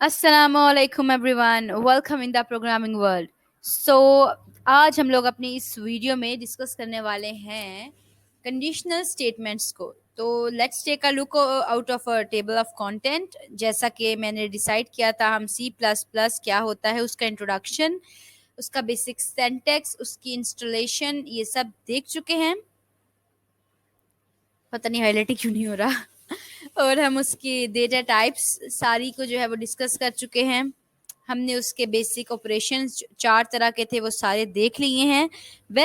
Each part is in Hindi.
अस्सलामुअलैकुम everyone, welcome in the programming world. So आज हम लोग अपनी इस वीडियो में डिस्कस करने वाले हैं कंडीशनल स्टेटमेंट्स को। तो let's take a look out of a table of content. जैसा कि मैंने डिसाइड किया था, हम सी प्लस प्लस क्या होता है उसका इंट्रोडक्शन, उसका बेसिक सिंटैक्स, उसकी इंस्टॉलेशन, ये सब देख चुके हैं। पता नहीं हाईलाइट क्यों नहीं हो रहा। और हम उसकी डेटा टाइप्स सारी को जो है वो डिस्कस कर चुके हैं। हमने उसके बेसिक ऑपरेशंस 4 तरह के थे वो सारे देख लिए हैं।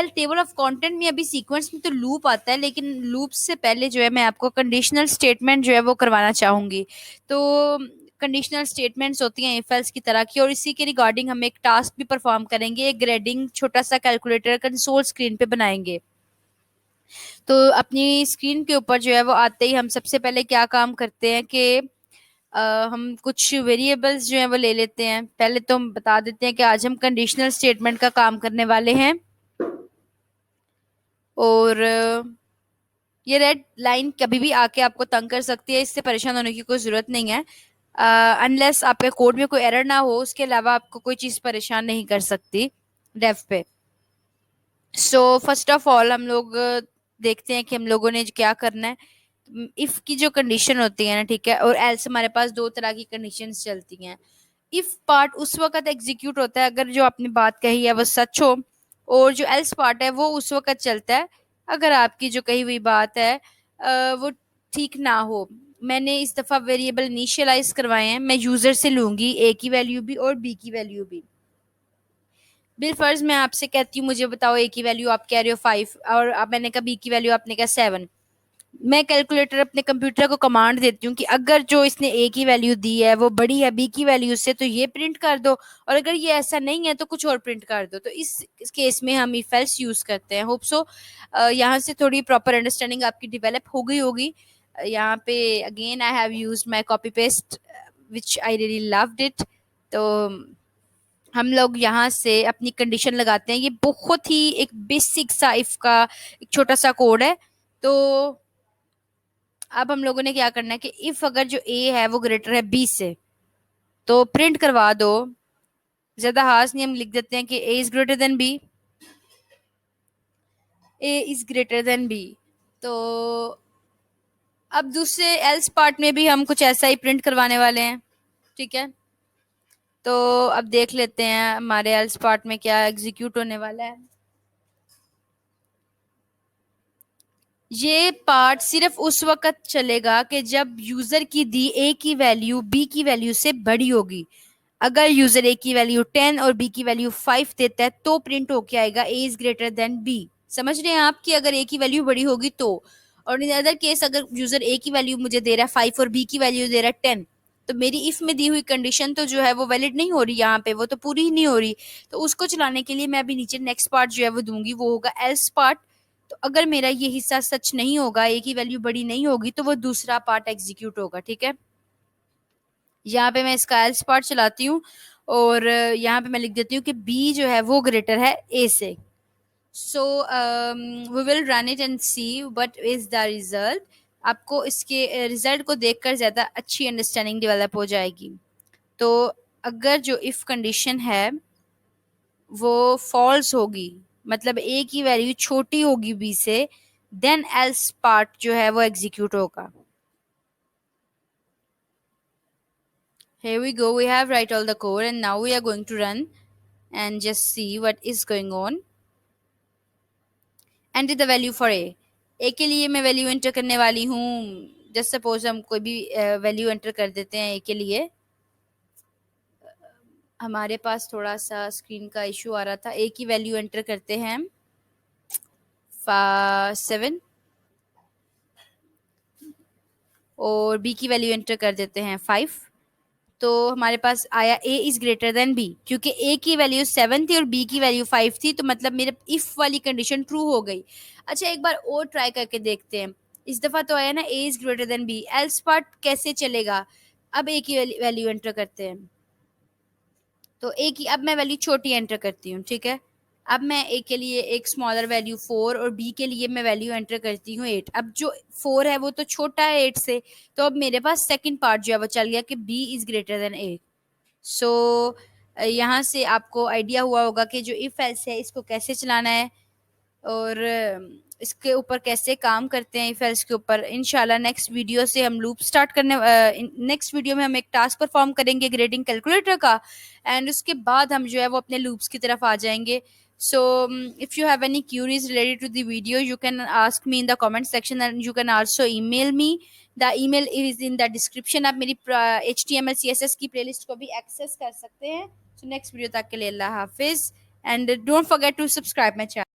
टेबल ऑफ कंटेंट में अभी सीक्वेंस में तो लूप आता है, लेकिन लूप से पहले जो है मैं आपको कंडीशनल स्टेटमेंट जो है वो करवाना चाहूंगी। तो कंडीशनल स्टेटमेंट्स होती हैं इफ एल्स की तरह की, और इसी के रिगार्डिंग हम एक टास्क भी परफॉर्म करेंगे। एक ग्रेडिंग छोटा सा कैलकुलेटर कंसोल स्क्रीन पे बनाएंगे। तो अपनी स्क्रीन के ऊपर जो है वो आते ही हम सबसे पहले क्या काम करते हैं कि हम कुछ वेरिएबल्स जो है वो ले लेते हैं। पहले तो हम बता देते हैं कि आज हम कंडीशनल स्टेटमेंट का काम करने वाले हैं। और ये रेड लाइन कभी भी आके आपको तंग कर सकती है, इससे परेशान होने की कोई जरूरत नहीं है। अनलेस आपके कोड में कोई एरर ना हो, उसके अलावा आपको कोई चीज परेशान नहीं कर सकती डेव पे। सो फर्स्ट ऑफ ऑल हम लोग देखते हैं कि हम लोगों ने क्या करना है। इफ की जो कंडीशन होती है ना, ठीक है, और एल्स हमारे पास दो तरह की कंडीशंस चलती हैं। इफ पार्ट उस वक्त एग्जीक्यूट होता है अगर जो आपने बात कही है वो सच हो, और जो एल्स पार्ट है वो उस वक्त चलता है अगर आपकी जो कही हुई बात है वो ठीक ना हो। मैंने इस दफा वेरिएबल इनिशियलाइज करवाए हैं। मैं यूजर से लूंगी ए की वैल्यू भी और बी की वैल्यू भी। बिल फर्ज मैं आपसे कहती हूँ मुझे बताओ ए की वैल्यू, आप कह रहे हो 5, और अब मैंने कहा बी की वैल्यू, आपने कहा 7। मैं कैलकुलेटर अपने कंप्यूटर को कमांड देती हूँ कि अगर जो इसने ए की वैल्यू दी है वो बड़ी है बी की वैल्यू से तो ये प्रिंट कर दो, और अगर ये ऐसा नहीं है तो कुछ और प्रिंट कर दो। तो इस केस में हम इफ एल्स यूज करते हैं। होप सो यहाँ से थोड़ी प्रॉपर अंडरस्टैंडिंग आपकी डेवलप हो गई होगी। यहाँ पे again I have used my copy paste which I really loved it. तो हम लोग यहाँ से अपनी कंडीशन लगाते हैं। ये बहुत ही एक बेसिक सा इफ का एक छोटा सा कोड है। तो अब हम लोगों ने क्या करना है कि इफ अगर जो ए है वो ग्रेटर है बी से तो प्रिंट करवा दो। ज्यादा हार्श नहीं, हम लिख देते हैं कि A is greater than B. A is greater than B. तो अब दूसरे एल्स पार्ट में भी हम कुछ ऐसा ही प्रिंट करवाने वाले हैं, ठीक है। तो अब देख लेते हैं हमारे एल्स पार्ट में क्या एग्जीक्यूट होने वाला है। ये पार्ट सिर्फ उस वक्त चलेगा कि जब यूजर की दी ए की वैल्यू बी की वैल्यू से बड़ी होगी। अगर यूजर ए की वैल्यू 10 और बी की वैल्यू 5 देता है तो प्रिंट होके आएगा ए इज ग्रेटर देन बी। समझ रहे हैं आप कि अगर ए की वैल्यू बड़ी होगी तो। और इन अदर केस अगर यूजर ए की वैल्यू मुझे दे रहा है 5 और बी की वैल्यू दे रहा है 10, तो मेरी इफ में दी हुई कंडीशन तो जो है वो वैलिड नहीं हो रही, यहाँ पे वो तो पूरी ही नहीं हो रही। तो उसको चलाने के लिए मैं अभी नीचे नेक्स्ट पार्ट जो है वो दूंगी, वो होगा एल्स पार्ट। तो अगर मेरा ये हिस्सा सच नहीं होगा, ए की वैल्यू बड़ी नहीं होगी, तो वो दूसरा पार्ट एग्जीक्यूट होगा, ठीक है। यहाँ पे मैं इसका एल्स पार्ट चलाती हूँ और यहाँ पे मैं लिख देती हूँ कि बी जो है वो ग्रेटर है ए से। So we will run it and see what is the result. आपको इसके रिजल्ट को देखकर ज्यादा अच्छी अंडरस्टैंडिंग डेवलप हो जाएगी। तो अगर जो इफ कंडीशन है वो फॉल्स होगी, मतलब ए की वैल्यू छोटी होगी बी से, देन एल्स पार्ट जो है वो एग्जीक्यूट होगा। Here we go. We have write all the code and now we are going to run and just see what is going on. Enter the value for a. a के लिए मैं वैल्यू एंटर करने वाली हूँ। जस्ट सपोज हम कोई भी वैल्यू एंटर कर देते हैं ए के लिए। हमारे पास थोड़ा सा स्क्रीन का इशू आ रहा था। ए की वैल्यू एंटर करते हैं हम 7, और बी की वैल्यू एंटर कर देते हैं 5। तो हमारे पास आया ए इज ग्रेटर देन बी, क्योंकि ए की वैल्यू 7 थी और बी की वैल्यू 5 थी, तो मतलब मेरे इफ वाली कंडीशन ट्रू हो गई। अच्छा, एक बार और ट्राई करके देखते हैं। इस दफा तो आया ना A is greater than B. Else part कैसे चलेगा? अब ए की वैल्यू एंटर करते हैं। तो ए की अब मैं वैल्यू छोटी एंटर करती हूँ, ठीक है। अब मैं ए के लिए एक स्मॉलर वैल्यू 4 और बी के लिए मैं वैल्यू एंटर करती हूँ 8। अब जो 4 है वो तो छोटा है 8 से, तो अब मेरे पास सेकंड पार्ट जो है वो चल गया कि बी इज ग्रेटर देन 8। सो यहाँ से आपको आइडिया हुआ होगा कि जो इफ एल्स है इसको कैसे चलाना है, और इसके ऊपर कैसे काम करते हैं इफ एल्स के ऊपर। इंशाल्लाह नेक्स्ट वीडियो से हम लूप स्टार्ट करने, नेक्स्ट वीडियो में हम एक टास्क परफॉर्म करेंगे ग्रेडिंग कैलकुलेटर का, एंड उसके बाद हम जो है वो अपने लूप्स की तरफ आ जाएंगे। So if you have any queries related to the video you can ask me in the comment section, and you can also email me. The email is in the description. आप मेरी HTML CSS की प्लेलिस्ट को भी एक्सेस कर सकते हैं। सो नेक्स्ट वीडियो तक के लिए अल्लाह हाफिज, and don't forget to subscribe my channel.